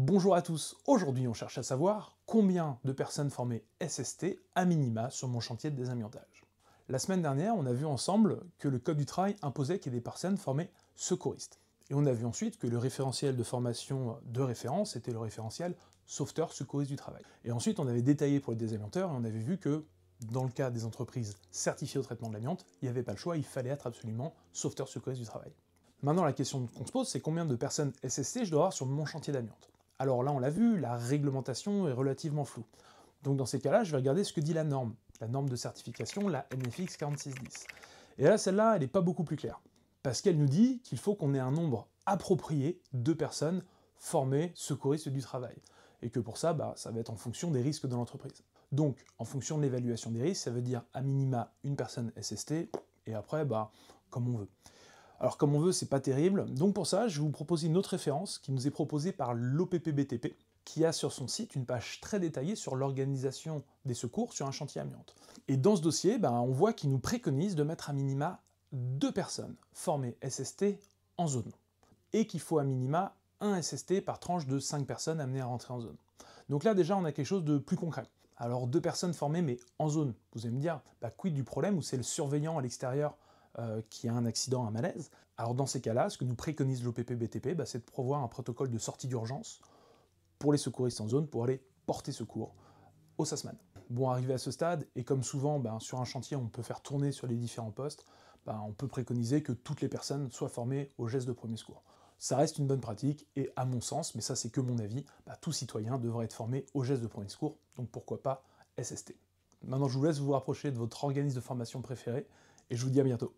Bonjour à tous, aujourd'hui on cherche à savoir combien de personnes formées SST à minima sur mon chantier de désamiantage. La semaine dernière, on a vu ensemble que le Code du travail imposait qu'il y ait des personnes formées secouristes. Et on a vu ensuite que le référentiel de formation de référence était le référentiel sauveteur secouriste du travail. Et ensuite on avait détaillé pour les désamianteurs et on avait vu que dans le cas des entreprises certifiées au traitement de l'amiante, il n'y avait pas le choix, il fallait être absolument sauveteur secouriste du travail. Maintenant la question qu'on se pose, c'est combien de personnes SST je dois avoir sur mon chantier d'amiante. Alors là, on l'a vu, la réglementation est relativement floue. Donc dans ces cas-là, je vais regarder ce que dit la norme de certification, la NFX 4610. Et là, celle-là, elle n'est pas beaucoup plus claire. Parce qu'elle nous dit qu'il faut qu'on ait un nombre approprié de personnes formées secouristes du travail. Et que pour ça, ça va être en fonction des risques de l'entreprise. Donc, en fonction de l'évaluation des risques, ça veut dire à minima une personne SST, et après, comme on veut. Alors comme on veut, c'est pas terrible, donc pour ça, je vais vous proposer une autre référence qui nous est proposée par l'OPPBTP, qui a sur son site une page très détaillée sur l'organisation des secours sur un chantier amiante. Et dans ce dossier, on voit qu'il nous préconise de mettre à minima 2 personnes formées SST en zone, et qu'il faut à minima un SST par tranche de 5 personnes amenées à rentrer en zone. Donc là déjà, on a quelque chose de plus concret. Alors 2 personnes formées mais en zone, vous allez me dire, quid du problème où c'est le surveillant à l'extérieur qui a un accident, un malaise. Alors dans ces cas-là, ce que nous préconise l'OPPBTP, c'est de prévoir un protocole de sortie d'urgence pour les secouristes en zone pour aller porter secours au SASMAN. Bon, arrivé à ce stade, et comme souvent sur un chantier on peut faire tourner sur les différents postes, on peut préconiser que toutes les personnes soient formées aux gestes de premier secours. Ça reste une bonne pratique, et à mon sens, mais ça c'est que mon avis, tout citoyen devrait être formé aux gestes de premier secours, donc pourquoi pas SST. Maintenant je vous laisse vous rapprocher de votre organisme de formation préféré, et je vous dis à bientôt.